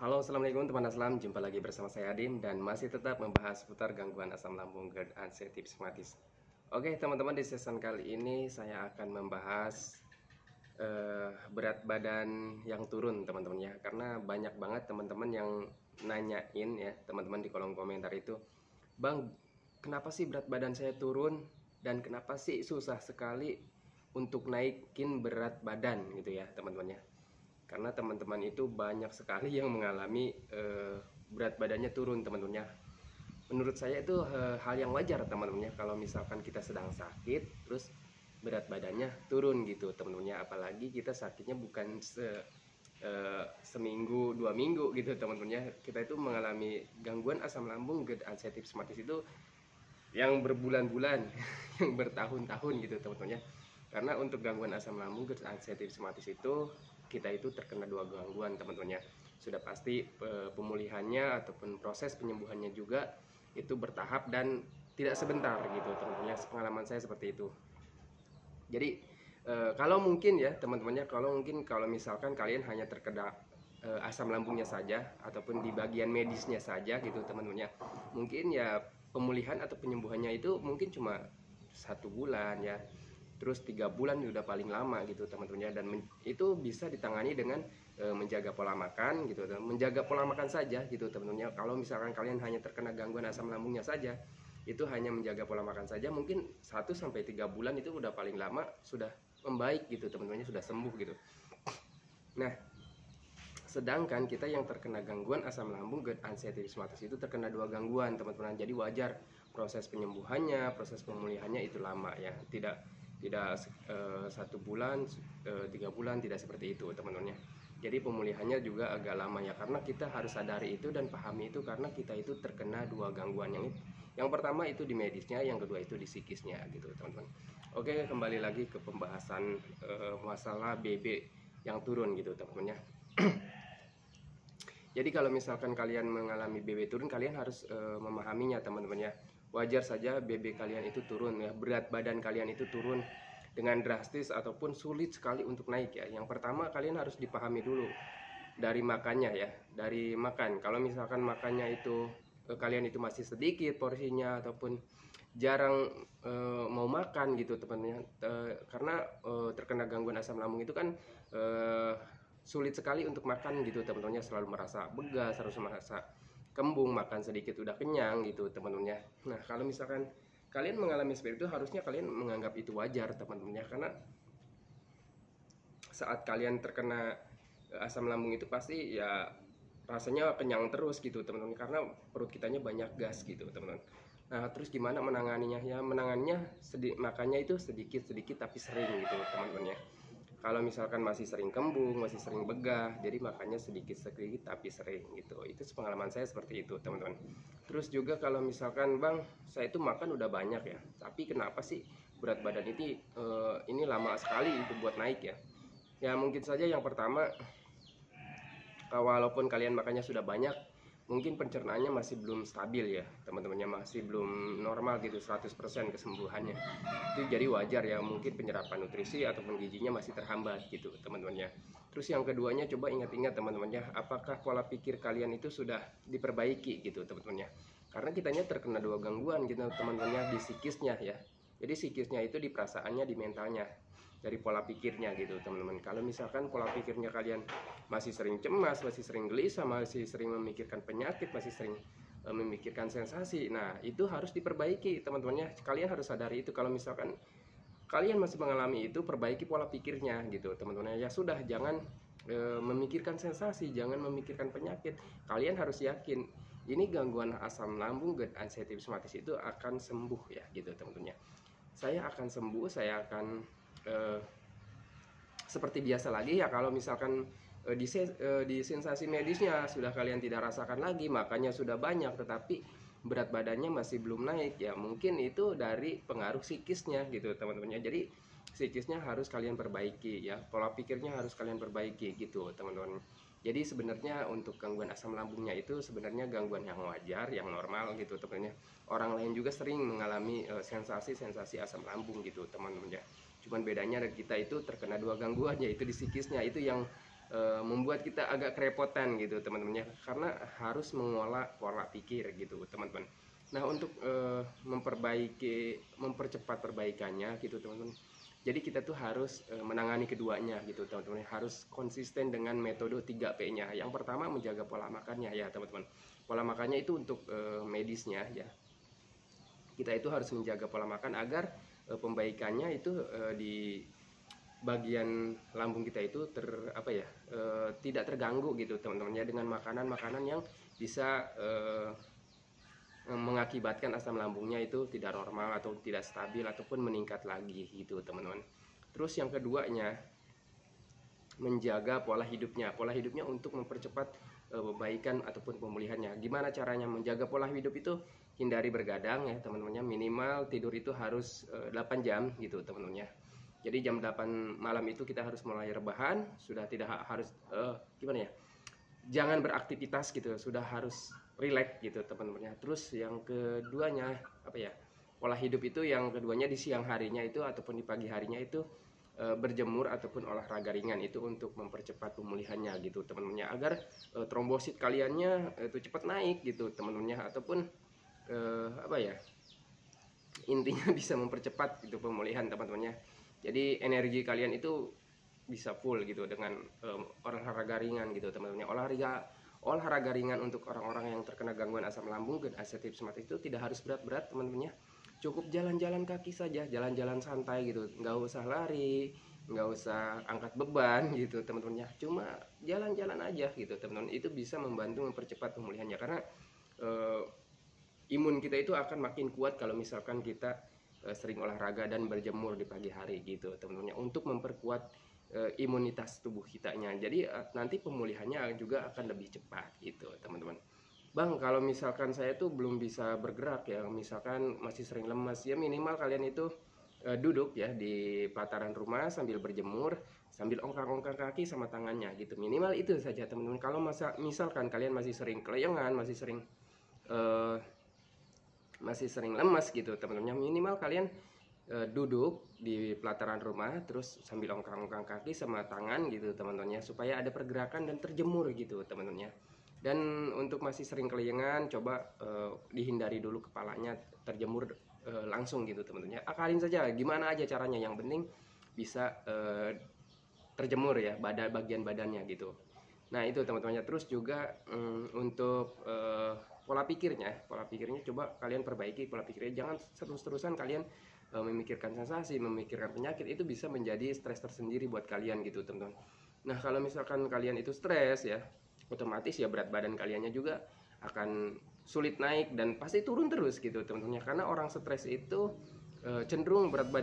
Halo, assalamualaikum teman aslam. Jumpa lagi bersama saya Adin dan masih tetap membahas seputar gangguan asam lambung GERD and septisematis. Oke, teman-teman, di season kali ini saya akan membahas berat badan yang turun, teman-teman ya. Karena banyak banget teman-teman yang nanyain ya, teman-teman di kolom komentar itu, "Bang, kenapa sih berat badan saya turun dan kenapa sih susah sekali untuk naikin berat badan gitu ya, teman-teman ya?" Karena teman-teman itu banyak sekali yang mengalami berat badannya turun, teman-teman ya. Menurut saya itu hal yang wajar, teman-teman ya, kalau misalkan kita sedang sakit terus berat badannya turun gitu, teman-teman ya. Apalagi kita sakitnya bukan seminggu 2 minggu gitu, teman-teman ya. Kita itu mengalami gangguan asam lambung GERD and septisematis itu yang berbulan-bulan yang bertahun-tahun gitu, teman-teman ya. Karena untuk gangguan asam lambung GERD and septisematis itu kita itu terkena dua gangguan, teman-teman ya. Sudah pasti pemulihannya ataupun proses penyembuhannya juga itu bertahap dan tidak sebentar gitu, teman-teman ya. Pengalaman saya seperti itu. Jadi kalau mungkin ya, teman-teman ya, kalau misalkan kalian hanya terkena asam lambungnya saja ataupun di bagian medisnya saja gitu, teman-teman ya, mungkin ya pemulihan atau penyembuhannya itu mungkin cuma 1 bulan ya, terus 3 bulan udah paling lama gitu, teman-teman ya. Dan itu bisa ditangani dengan menjaga pola makan gitu, dan menjaga pola makan saja gitu, teman-teman ya. Kalau misalkan kalian hanya terkena gangguan asam lambungnya saja, itu hanya menjaga pola makan saja, mungkin 1 sampai 3 bulan itu udah paling lama sudah membaik gitu, teman-teman, sudah sembuh gitu. Nah, sedangkan kita yang terkena gangguan asam lambung GERD and septisematis itu terkena dua gangguan, teman-teman. Jadi wajar proses penyembuhannya, proses pemulihannya itu lama ya, tidak 1 bulan, 3 bulan, tidak seperti itu, teman-teman ya. Jadi pemulihannya juga agak lama ya, karena kita harus sadari itu dan pahami itu, karena kita itu terkena dua gangguan. Yang pertama itu di medisnya, yang kedua itu di psikisnya gitu, teman-teman. Oke, kembali lagi ke pembahasan masalah BB yang turun gitu, teman-teman ya. Jadi kalau misalkan kalian mengalami BB turun, kalian harus memahaminya, teman-teman ya. Wajar saja BB kalian itu turun ya, berat badan kalian itu turun dengan drastis ataupun sulit sekali untuk naik ya. Yang pertama, kalian harus dipahami dulu dari makannya ya, dari makan. Kalau misalkan makannya itu kalian itu masih sedikit porsinya ataupun jarang mau makan gitu, teman-teman, karena terkena gangguan asam lambung itu kan sulit sekali untuk makan gitu, teman-teman, selalu merasa begas, harus merasa kembung, makan sedikit udah kenyang gitu, teman-teman. Nah, kalau misalkan kalian mengalami seperti itu, harusnya kalian menganggap itu wajar, teman-teman, karena saat kalian terkena asam lambung itu pasti ya rasanya kenyang terus gitu, teman-teman, karena perut kitanya banyak gas gitu, teman-teman. Nah, terus gimana menanganinya? Ya menanganinya makannya itu sedikit-sedikit tapi sering gitu, teman-teman ya. Kalau misalkan masih sering kembung, masih sering begah, jadi makannya sedikit-sedikit tapi sering gitu. Itu pengalaman saya seperti itu, teman-teman. Terus juga kalau misalkan, "Bang, saya itu makan udah banyak ya, tapi kenapa sih berat badan ini lama sekali itu buat naik ya?" Ya mungkin saja yang pertama, walaupun kalian makannya sudah banyak, mungkin pencernaannya masih belum stabil ya, teman-temannya, masih belum normal gitu 100% kesembuhannya. Itu jadi wajar ya, mungkin penyerapan nutrisi ataupun gizinya masih terhambat gitu, teman-temannya. Terus yang keduanya, coba ingat-ingat, teman-temannya, apakah pola pikir kalian itu sudah diperbaiki gitu, teman-temannya. Karena kitanya terkena dua gangguan gitu, teman-temannya, di psikisnya ya. Jadi psikisnya itu di perasaannya, di mentalnya, dari pola pikirnya gitu, teman-teman. Kalau misalkan pola pikirnya kalian masih sering cemas, masih sering gelisah, masih sering memikirkan penyakit, masih sering memikirkan sensasi, nah itu harus diperbaiki, teman-temannya. Kalian harus sadari itu. Kalau misalkan kalian masih mengalami itu, perbaiki pola pikirnya gitu, teman-teman ya. Sudah, jangan memikirkan sensasi, jangan memikirkan penyakit. Kalian harus yakin ini gangguan asam lambung GERD and septisematis itu akan sembuh ya gitu, teman-teman ya. Saya akan sembuh, saya akan seperti biasa lagi ya. Kalau misalkan di sensasi medisnya sudah kalian tidak rasakan lagi, makanya sudah banyak tetapi berat badannya masih belum naik, ya mungkin itu dari pengaruh psikisnya gitu, teman-teman ya. Jadi psikisnya harus kalian perbaiki ya, pola pikirnya harus kalian perbaiki gitu, teman-teman. Jadi sebenarnya untuk gangguan asam lambungnya itu sebenarnya gangguan yang wajar, yang normal gitu, teman-teman. Orang lain juga sering mengalami sensasi-sensasi asam lambung gitu, teman-teman ya. Cuman bedanya kita itu terkena dua gangguan, yaitu di psikisnya, itu yang membuat kita agak kerepotan gitu teman-temannya, karena harus mengolah pola pikir gitu teman-teman. Nah untuk mempercepat perbaikannya gitu teman-teman, jadi kita tuh harus menangani keduanya gitu teman-teman, harus konsisten dengan metode 3P-nya. Yang pertama menjaga pola makannya ya teman-teman. Pola makannya itu untuk medisnya ya, kita itu harus menjaga pola makan agar pembaikannya itu di bagian lambung kita itu tidak terganggu gitu teman-teman ya, dengan makanan-makanan yang bisa mengakibatkan asam lambungnya itu tidak normal atau tidak stabil ataupun meningkat lagi gitu teman-teman. Terus yang keduanya menjaga pola hidupnya. Pola hidupnya untuk mempercepat perbaikan ataupun pemulihannya. Gimana caranya menjaga pola hidup itu? Hindari bergadang ya teman-temannya, minimal tidur itu harus 8 jam gitu teman-temannya. Jadi jam 8 malam itu kita harus mulai rebahan, sudah tidak harus jangan beraktivitas gitu, sudah harus relax gitu teman-temannya. Terus yang keduanya pola hidup itu yang keduanya di siang harinya itu ataupun di pagi harinya itu berjemur ataupun olahraga ringan, itu untuk mempercepat pemulihannya gitu teman-temannya, agar trombosit kaliannya itu cepat naik gitu teman-temannya, ataupun intinya bisa mempercepat itu pemulihan teman-temannya. Jadi energi kalian itu bisa full gitu dengan olahraga ringan gitu teman-teman. Olahraga ringan untuk orang-orang yang terkena gangguan asam lambung dan GERD asetitis itu tidak harus berat-berat teman-teman ya. Cukup jalan-jalan kaki saja, jalan-jalan santai gitu, nggak usah lari, nggak usah angkat beban gitu teman-teman ya. Cuma jalan-jalan aja gitu teman-teman, itu bisa membantu mempercepat pemulihannya, karena imun kita itu akan makin kuat kalau misalkan kita sering olahraga dan berjemur di pagi hari gitu teman-teman, untuk memperkuat imunitas tubuh kitanya. Jadi nanti pemulihannya juga akan lebih cepat gitu teman-teman. Bang, kalau misalkan saya tuh belum bisa bergerak ya, misalkan masih sering lemas ya, minimal kalian itu duduk ya di pelataran rumah sambil berjemur, sambil ongkang-ongkang kaki sama tangannya gitu. Minimal itu saja teman-teman. Kalau misalkan kalian masih sering kelayangan, masih sering lemas gitu teman-teman, minimal kalian duduk di pelataran rumah terus sambil ongkang-ongkang kaki sama tangan gitu teman-teman, supaya ada pergerakan dan terjemur gitu teman-teman. Dan untuk masih sering kelayangan, coba dihindari dulu kepalanya terjemur langsung gitu teman-teman. Akalin saja gimana aja caranya, yang penting bisa terjemur ya bagian badannya gitu. Nah itu teman-temannya. Terus juga untuk pola pikirnya coba kalian perbaiki pola pikirnya. Jangan terus-terusan kalian memikirkan sensasi, memikirkan penyakit, itu bisa menjadi stres tersendiri buat kalian gitu teman-teman. Nah kalau misalkan kalian itu stres ya, otomatis ya berat badan kaliannya juga akan sulit naik dan pasti turun terus gitu teman-teman, karena orang stres itu cenderung berat badan